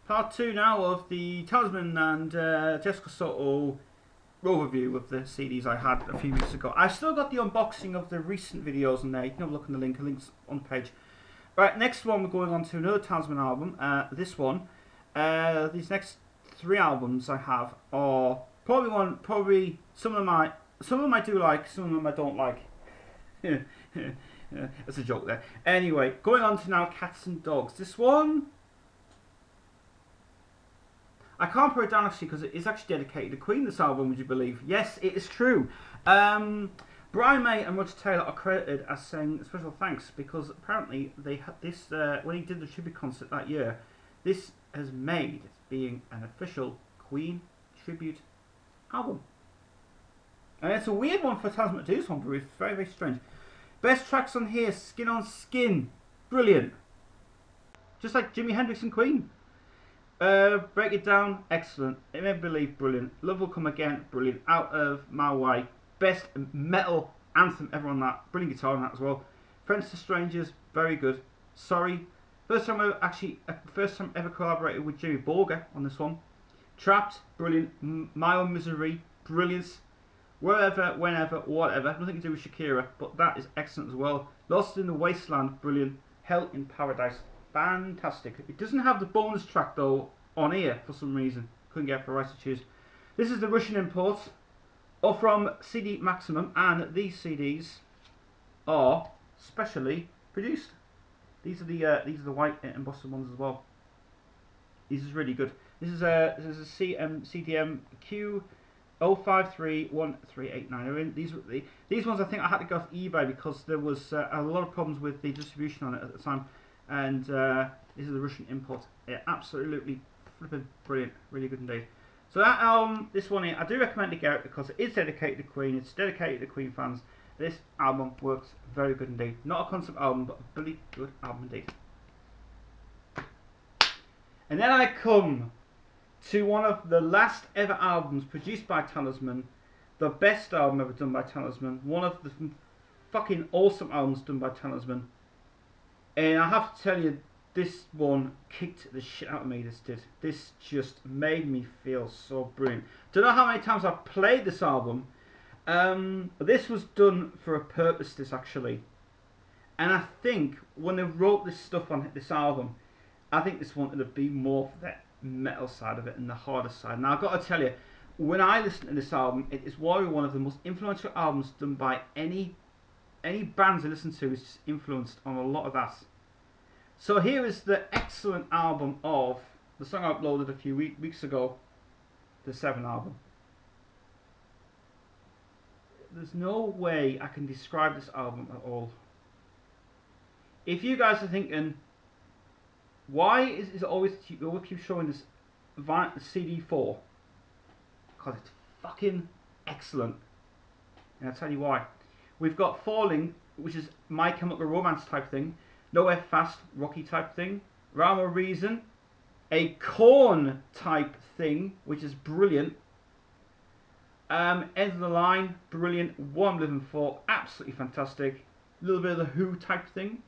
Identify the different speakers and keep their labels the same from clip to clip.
Speaker 1: Part 2 now of the Talisman and Jessica Soto overview of the CDs I had a few weeks ago. I've still got the unboxing of the recent videos in there. You can have a look in the link. The link's on the page. Right, next one we're going on to another Talisman album. This one. These next 3 albums I have are probably some of them I do like, some of them I don't like. That's a joke there. Anyway, going on to now Cats and Dogs. This one, I can't put it down actually because it is actually dedicated to Queen, this album, would you believe? Yes, it is true. Brian May and Roger Taylor are credited as saying special thanks because apparently they had this, when he did the tribute concert that year, this has made being an official Queen tribute album. And it's a weird one for Talisman to do this one, but it's very, very strange. Best tracks on here, Skin on Skin, brilliant. Just like Jimi Hendrix and Queen. Break It Down, excellent. It Made Me Believe, brilliant. Love Will Come Again, brilliant. Out of My Way, best metal anthem ever on that. Brilliant guitar on that as well. Friends to Strangers, very good. Sorry, first time ever collaborated with Jimmy Borger on this one. Trapped, brilliant. My Own Misery, brilliant. Wherever, whenever, whatever. Nothing to do with Shakira, but that is excellent as well. Lost in the Wasteland, brilliant. Hell in Paradise, fantastic. It doesn't have the bonus track though on here for some reason. Couldn't get for rights to choose. This is the Russian import, or from CD Maximum, and these CDs are specially produced. These are the white embossed ones as well. This is really good. This is a CDM Q 0531389. These ones I think I had to go off eBay because there was a lot of problems with the distribution on it at the time, and this is the Russian import. Yeah, absolutely flipping brilliant, really good indeed. So that album, this one here, I do recommend to get it because it is dedicated to Queen. It's dedicated to Queen fans. This album works very good indeed. Not a concept album, but a really good album indeed. And then I come to one of the last ever albums produced by Talisman, the best album ever done by Talisman, one of the fucking awesome albums done by Talisman, and I have to tell you, this one kicked the shit out of me. This just made me feel so brilliant. Don't know how many times I've played this album, but this was done for a purpose, this actually, and I think when they wrote this stuff on this album, I think this wanted to be more for that metal side of it and the harder side. Now I've got to tell you, when I listen to this album, it is probably one of the most influential albums done by any bands I listen to. Is just influenced on a lot of that. So here is the excellent album of the song I uploaded a few weeks ago, the 7 album. There's no way I can describe this album at all. If you guys are thinking, why is it always keep showing this CD4? Because it's fucking excellent. And I'll tell you why. We've got Falling, which is My Chemical Romance type thing. Nowhere Fast, Rocky type thing. Rhyme or Reason, a Korn type thing, which is brilliant. End of the Line, brilliant. What I'm Living For, absolutely fantastic. A little bit of the Who type thing.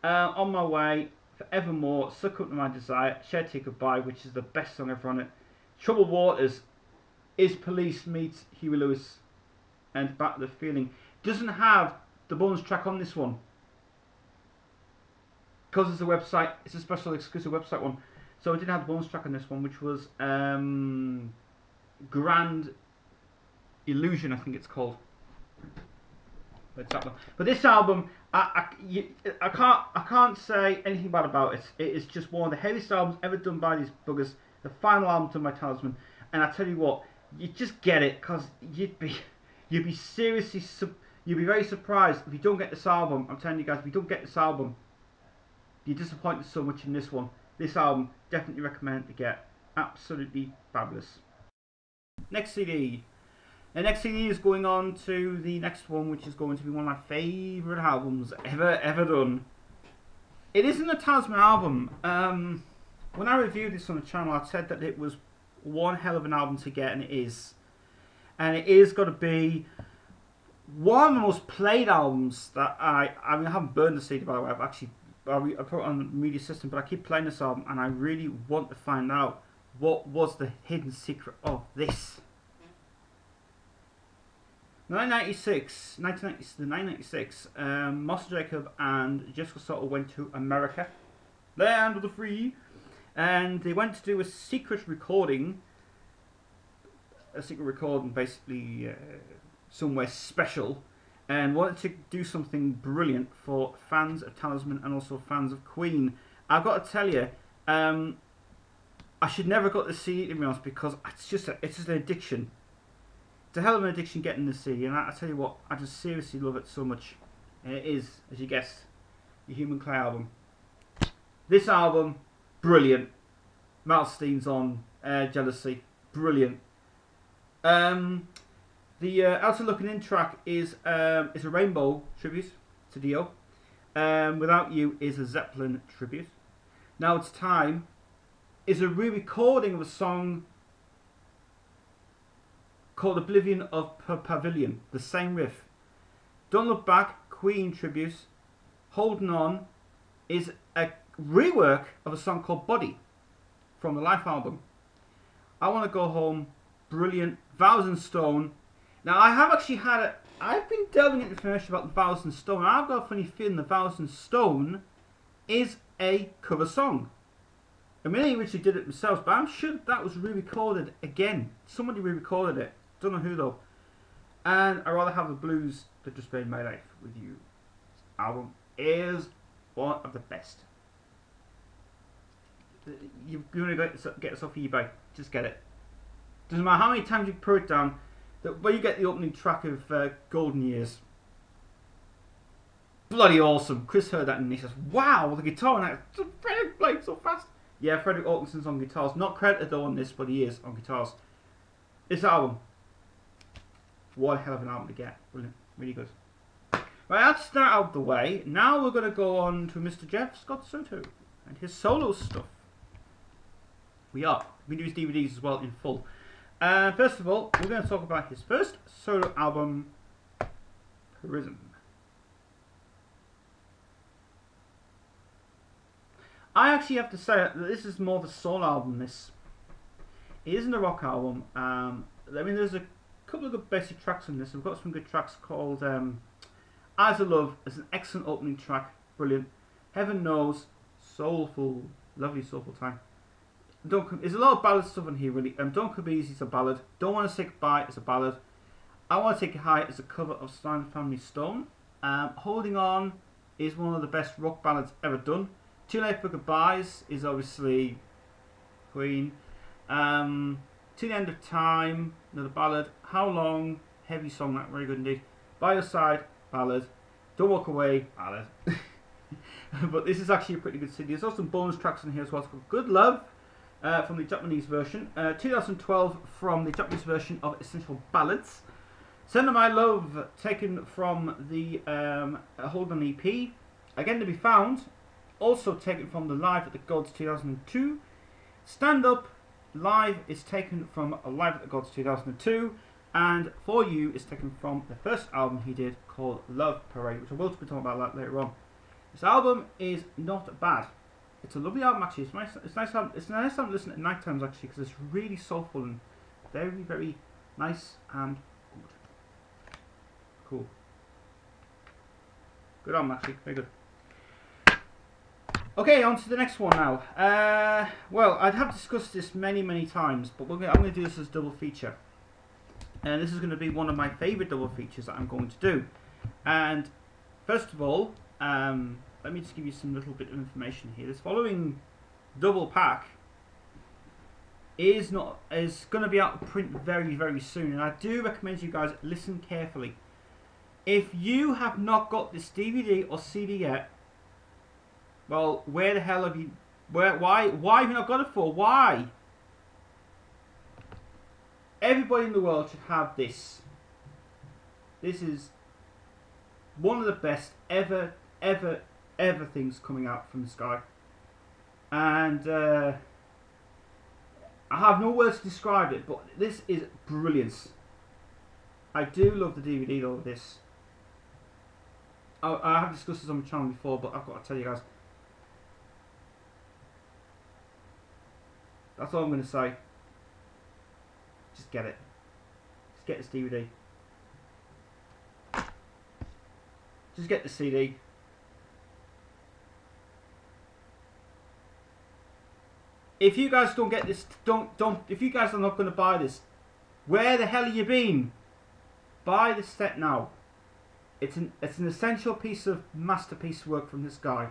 Speaker 1: On My Way, Forevermore, Suck Up To My Desire, Shed Take Goodbye, which is the best song ever on it. Troubled Waters, Is Police meets Huey Lewis, and Back to the Feeling. Doesn't have the bonus track on this one because it's a website. It's a special exclusive website one, so it didn't have the bonus track on this one, which was Grand Illusion, I think it's called. But this album, I can't say anything bad about it. It is just one of the heaviest albums ever done by these buggers. The final album done by Talisman, and I tell you what, you just get it because you'd be seriously you'd be very surprised if you don't get this album. I'm telling you guys, if you don't get this album, you're disappointed so much in this one. This album, definitely recommend to get. Absolutely fabulous. Next CD. The next CD is going on to the next one, which is going to be one of my favourite albums ever done. It isn't a Talisman album. When I reviewed this on the channel, I said that it was one hell of an album to get, and it is. And it is got to be one of the most played albums that I mean, I haven't burned the CD, by the way. I've actually I put it on the media system, but I keep playing this album, and I really want to find out what was the hidden secret of this. 1996, Moss Jacob and Jessica Soto went to America, land of the free, and they went to do a secret recording. Basically somewhere special, and wanted to do something brilliant for fans of Talisman and also fans of Queen. I've got to tell you, I should never got to see it, to be honest, because it's just an addiction. It's a hell of an addiction getting to see, and I tell you what, I just seriously love it so much. And it is, as you guessed, the Human Clay album. This album, brilliant. Malstein's on Jealousy, brilliant. The Outer Looking In track is a Rainbow tribute to Dio. Without You is a Zeppelin tribute. Now It's Time is a re-recording of a song called Oblivion of Pavilion, the same riff. Don't Look Back, Queen tribute. Holding On is a rework of a song called Body from the Life album. I Want to Go Home, brilliant. Vows and Stone. Now I have actually I've been delving into information about the Vows and Stone, and I've got a funny feeling the Vows and Stone is a cover song. I mean, they originally did it themselves, but I'm sure that was re-recorded again. Somebody re-recorded it. Don't know who though. And I Rather Have the Blues That Just Made My Life With You. This album is one of the best. You're going to get this off eBay. Just get it. Doesn't matter how many times you put it down. When you get the opening track of Golden Years, bloody awesome. Chris heard that and he says, "Wow, the guitar on that, Frederick played so fast." Yeah, Frederick Orkinson's on guitars. Not credited though on this, but he is on guitars. This album, what a hell of an album to get. Brilliant, really good. Right, that's that out of the way. Now we're going to go on to Mr. Jeff Scott Soto and his solo stuff. We do his DVDs as well in full. First of all, we're going to talk about his first solo album, Prism. I actually have to say that this is more of a soul album. It isn't a rock album. I mean, there's a couple of good basic tracks on this. We've got some good tracks called Eyes of Love. It's an excellent opening track, brilliant. Heaven Knows, soulful, lovely soulful time. There's a lot of ballad stuff in here, really. Don't Come Easy is a ballad. Don't Want to Say Goodbye is a ballad. I Want to Take You High is a cover of Sly and Family Stone. Holding On is one of the best rock ballads ever done. Too Late for Goodbyes is obviously Queen. To the End of Time, another ballad. How Long, heavy song, that very good indeed. By Your Side, ballad. Don't Walk Away, ballad. But this is actually a pretty good CD. There's also some bonus tracks in here as well. It's called Good Love. From the Japanese version, 2012 from the Japanese version of Essential Ballads. Send My Love, taken from the Hold On EP, again to be found, also taken from the Live at the Gods 2002. Stand Up Live is taken from Live at the Gods 2002, and For You is taken from the first album he did called Love Parade, which I will be talking about that later on. This album is not bad. It's a lovely album actually. It's nice. It's nice album to listen at night times actually, because it's really soulful and very, very nice and good. Cool. Good album actually. Very good. Okay, on to the next one now. Well, I'd have discussed this many times, but I'm going to do this as a double feature, and this is going to be one of my favourite double features that I'm going to do. And first of all, let me just give you some little bit of information here. This following double pack is going to be out of print very soon, and I do recommend you guys listen carefully. If you have not got this DVD or CD yet, well, where the hell have you? Why have you not got it for? Why? Everybody in the world should have this. This is one of the best ever things coming out from the sky, and I have no words to describe it, but this is brilliance. I do love the DVD though of this. I have discussed this on my channel before, but I've got to tell you guys, That's all I'm going to say. Just get it. Just get this DVD. Just get the CD. If you guys don't get this, if you guys are not going to buy this, where the hell have you been? Buy this set now. It's an essential piece of masterpiece work from this guy.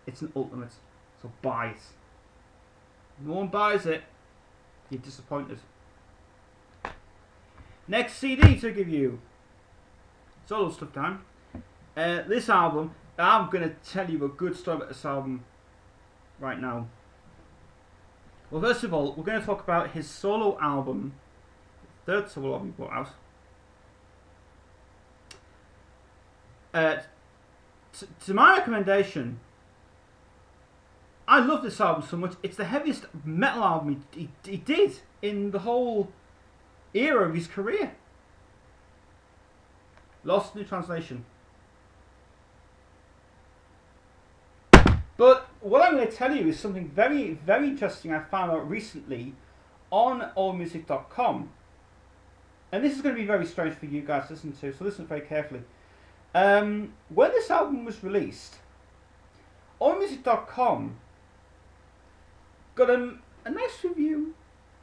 Speaker 1: It's an ultimate. So buy it. If no one buys it, you're disappointed. Next CD to give you. Solo stuff time. This album, I'm going to tell you a good story about this album right now. Well, first of all, we're going to talk about his solo album, third solo album he brought out. To my recommendation, I love this album so much. It's the heaviest metal album he did in the whole era of his career. Lost in Translation. But what I'm going to tell you is something very, very interesting I found out recently on allmusic.com. And this is going to be very strange for you guys to listen to, so listen very carefully. When this album was released, allmusic.com got a nice review,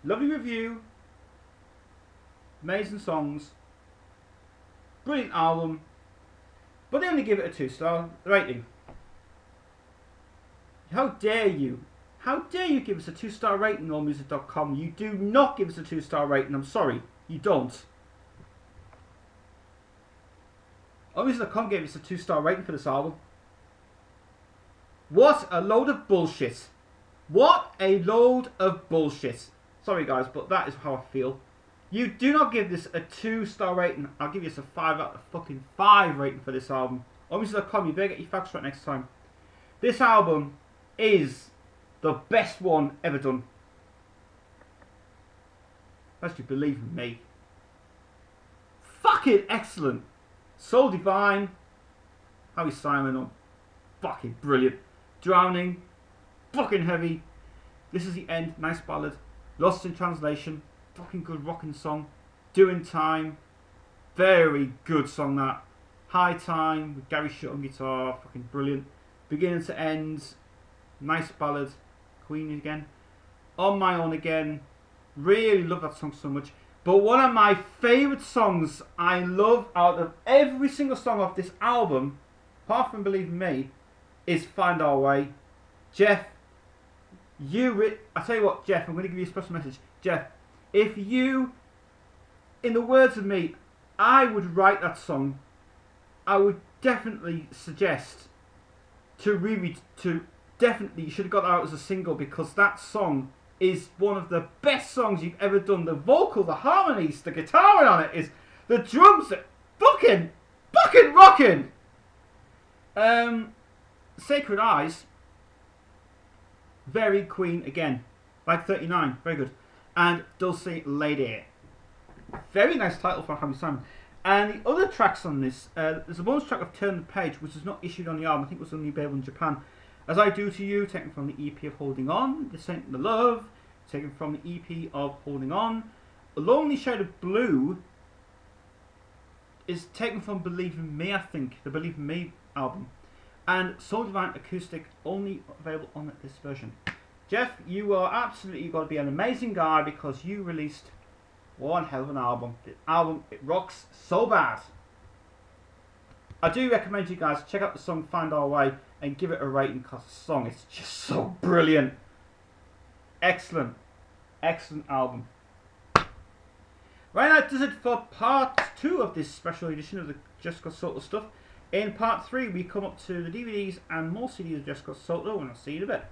Speaker 1: lovely review, amazing songs, brilliant album, but they only give it a 2-star rating. How dare you? How dare you give us a 2-star rating on allmusic.com? You do not give us a 2-star rating. I'm sorry, you don't. allmusic.com gave us a 2-star rating for this album. What a load of bullshit. What a load of bullshit. Sorry guys, but that is how I feel. You do not give this a 2-star rating. I'll give you a 5 out of fucking 5 rating for this album. allmusic.com, you better get your facts right next time. This album is the best one ever done. Actually, believe me. Fucking excellent. Soul Divine. Howie Simon on. Fucking brilliant. Drowning. Fucking heavy. This is the End. Nice ballad. Lost in Translation. Fucking good rocking song. Doing Time. Very good song that. High Time with Gary Shutt on guitar. Fucking brilliant. Beginning to End. Nice ballad. Queen again. On My Own again. Really love that song so much. But one of my favourite songs I love out of every single song off this album, apart from Believe in Me, is Find Our Way. Jeff, I tell you what, Jeff, I'm going to give you a special message. Jeff, if you, in the words of me, I would write that song, I would definitely suggest definitely you should have got that out as a single, because that song is one of the best songs you've ever done. The vocal, the harmonies, the guitar on it, is the drums are fucking rocking. Sacred Eyes, very Queen again, like 39, very good. And Dulce Lady, very nice title for Howie Simon. And the other tracks on this, there's a bonus track of Turn the Page, which is not issued on the album. I think it was only available in Japan. As I Do to You, taken from the EP of Holding On. The Saint the Love, taken from the EP of Holding On. A Lonely Shade of Blue is taken from Believe in Me, I think, the Believe in Me album. And Soul Divine Acoustic, only available on this version. Jeff, you are absolutely got to be an amazing guy, because you released one hell of an album. The album, it rocks so bad. I do recommend you guys check out the song Find Our Way and give it a rating, because the song is just so brilliant. Excellent. Excellent album. Right, that does it for part 2 of this special edition of the Jessica Soto stuff. In part 3 we come up to the DVDs and more CDs of Jessica Soto, and I'll see you in a bit.